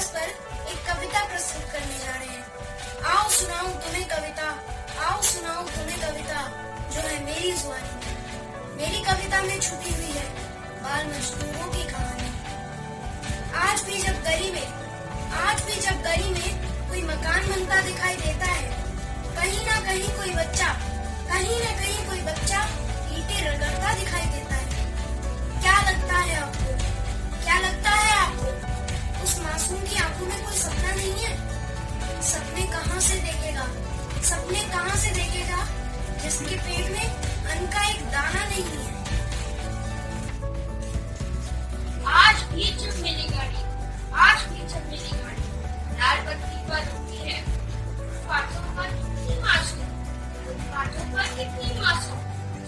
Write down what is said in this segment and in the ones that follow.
दिवस पर एक कविता प्रस्तुत करने जा रहे हैं। आओ सुनाऊं तुम्हें कविता, आओ सुनाऊं तुम्हें कविता, जो है मेरी जुबानी में। मेरी कविता में छुपी हुई है बाल मजदूरों की कहानी। आज भी जब गली में कोई मकान बनता दिखाई देता है, कहीं ना कहीं कोई बच्चा ईंटें रगड़ता दिखाई देता है। क्या लगता है आपको उस मासूम की आंखों में कोई सपना नहीं है? सपने कहाँ से देखेगा जिसके पेट में अन्न का एक दाना नहीं है। आज भी जब मेरी गाड़ी लाल बत्ती पर रुकी है, फुटपाथों पर कितनी मासूम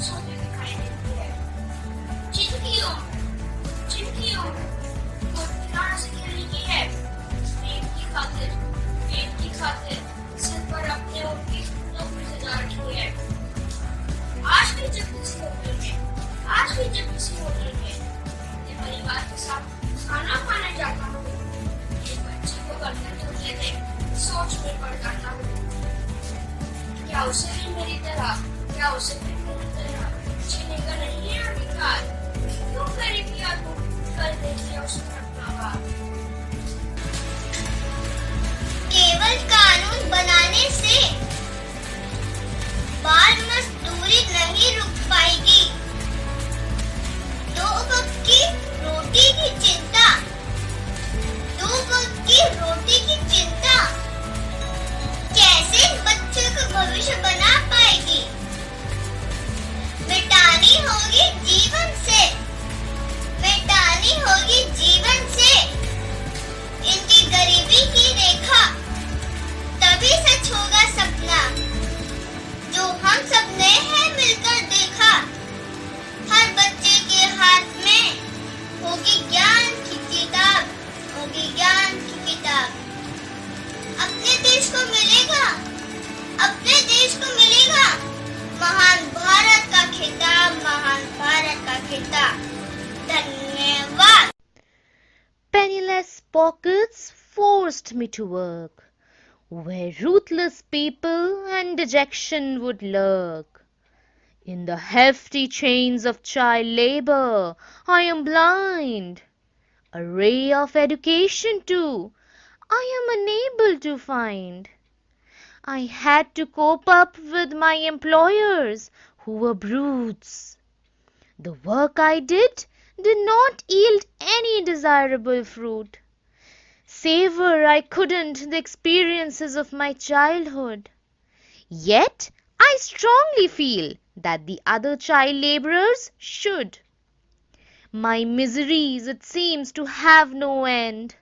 सोते दिखाई देती है। चिंकियों वो किराना से खेलने की है, पेट की खातिर सिर पर अपने की टोपी सजा रखी है। आज भी जब किसी होटल में ये परिवार के साथ खाना खाने जाता हूँ, एक बच्चे को बर्तन धोते थे सोच में पड़ जाता हूँ। क्या उसे भी मेरी तरह जीने का नहीं है अधिकार? क्यों गरीबियां को कर देती है उसने अपना बाप? केवल कानून बनाने से बाल मजदूरी नहीं रुक पाएगी। 2 वक्त की रोटी की चिंता कैसे बच्चों का भविष्य बना पाएगी? मिटानी होगी जीवन से इनकी गरीबी की रेखा, तभी सच होगा सपना जो हम सबने है मिलकर देखा। हर बच्चे के हाथ में होगी ज्ञान की किताब। अपने देश को मिलेगा महान भारत का खिताब। धन्यवाद। Penniless pockets forced me to work, where ruthless people and dejection would lurk. In the hefty chains of child labor, I am blind. A ray of education too, I am unable to find. I had to cope up with my employers, who were brutes. The work I did not yield any desirable fruit. Savor I couldn't the experiences of my childhood. Yet I strongly feel that the other child laborers should. My miseries it seems to have no end,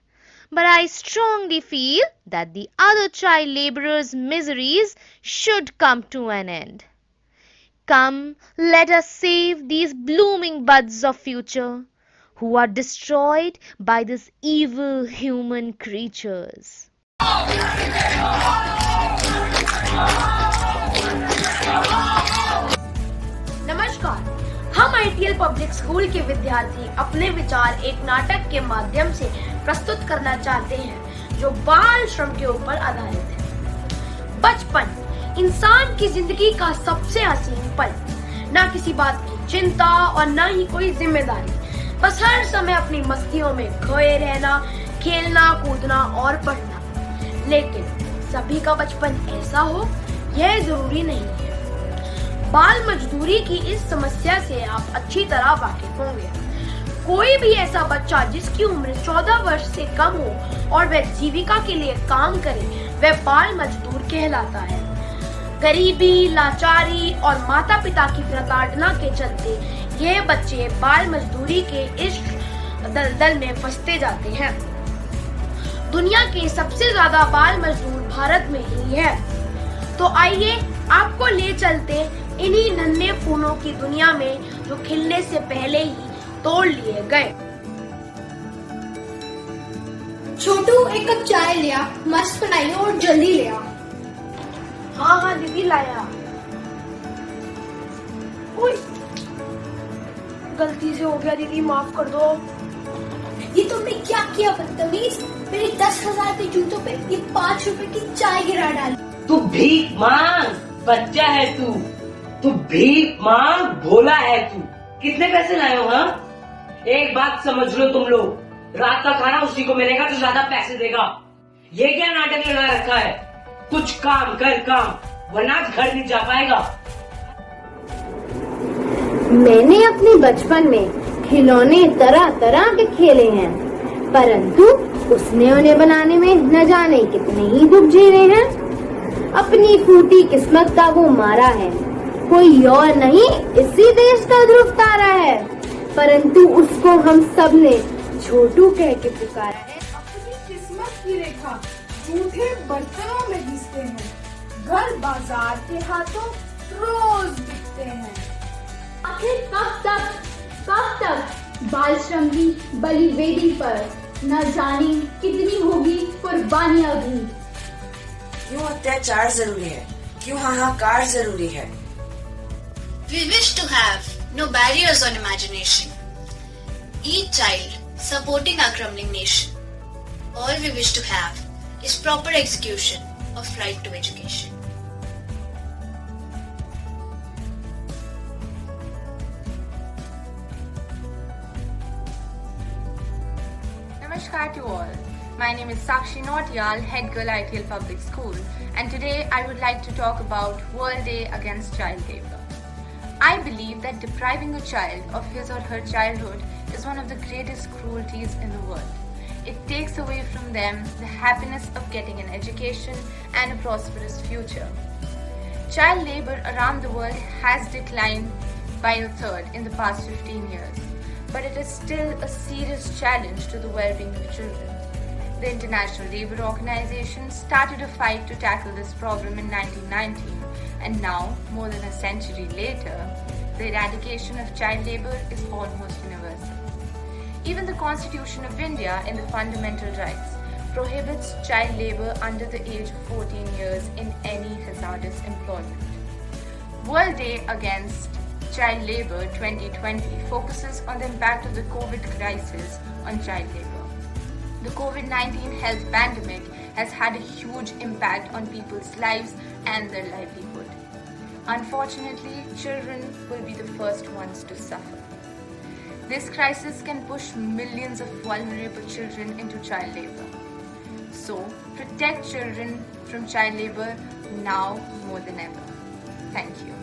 but I strongly feel that the other child laborers' miseries should come to an end. Come, let us save these blooming buds of future, who are destroyed by these evil human creatures. नमस्कार, हम ITL public school के विद्यार्थी अपने विचार एक नाटक के माध्यम से प्रस्तुत करना चाहते हैं जो बाल श्रम के ऊपर आधारित है। बचपन इंसान की जिंदगी का सबसे हसीन पल, ना किसी बात की चिंता और ना ही कोई जिम्मेदारी, बस हर समय अपनी मस्तियों में खोए रहना, खेलना, कूदना और पढ़ना। लेकिन सभी का बचपन ऐसा हो यह जरूरी नहीं है। बाल मजदूरी की इस समस्या से आप अच्छी तरह वाकिफ होंगे। कोई भी ऐसा बच्चा जिसकी उम्र 14 वर्ष से कम हो और वह जीविका के लिए काम करे, वह बाल मजदूर कहलाता है। गरीबी, लाचारी और माता पिता की प्रताड़ना के चलते ये बच्चे बाल मजदूरी के इस दलदल में फंसते जाते हैं। दुनिया के सबसे ज्यादा बाल मजदूर भारत में ही है। तो आइए आपको ले चलते इन्हीं नन्हे फूलों की दुनिया में जो खिलने से पहले ही तोड़ लिए गए। छोटू एक कप चाय लिया, मस्त बनाई और जल्दी लिया। हाँ दीदी लाया। गलती से हो गया दीदी, माफ कर दो। ये तुमने क्या किया बदतमीज? मेरे 10,000 के जूतों पे ये 5 रुपए की चाय गिरा डाली। तू भीख मांग, बच्चा है तू भीख मांग, भोला है तू। कितने पैसे लाए हो? हाँ, एक बात समझ लो तुम लोग, रात का खाना उसी को मिलेगा जो ज्यादा पैसे देगा। ये क्या नाटक लगा रखा है? कुछ काम कर काम, वरना आज घर नहीं जा पाएगा। मैंने अपने बचपन में खिलौने तरह तरह के खेले हैं, परंतु उसने उन्हें बनाने में न जाने कितने ही दुख झेले हैं। अपनी फूटी किस्मत का वो मारा है, कोई और नहीं इसी देश का ध्रुव तारा है, परंतु उसको हम सब ने छोटू कह के पुकारा है। अपनी किस्मत की रेखा झूठे बर्तनों में घिसते हैं, घर बाजार के हाथों रोज बिकते हैं। आखिर कब तक बाल श्रम की बलि वेदी पर न जाने कितनी होगी कुर्बानियां भी। क्यों अत्याचार जरूरी है? क्यों हाहाकार जरूरी है? We wish to have no barriers on imagination. Each child supporting our crumbling nation. All we wish to have is proper execution of right to education. Namaskar to all. My name is Sakshi Nautiyal, Head Girl ITL Public School, and today I would like to talk about World Day Against Child Labour. I believe that depriving a child of his or her childhood is one of the greatest cruelties in the world. It takes away from them the happiness of getting an education and a prosperous future. Child labour around the world has declined by a third in the past 15 years, but it is still a serious challenge to the well-being of children. The International Labour Organization started a fight to tackle this problem in 1919, and now, more than a century later, the eradication of child labour is almost universal. Even the Constitution of India in the Fundamental Rights prohibits child labour under the age of 14 years in any hazardous employment. World Day Against Child Labour 2020 focuses on the impact of the COVID crisis on child labour. The COVID-19 health pandemic has had a huge impact on people's lives and their livelihood. Unfortunately, children will be the first ones to suffer. This crisis can push millions of vulnerable children into child labour. So, protect children from child labour now more than ever. Thank you.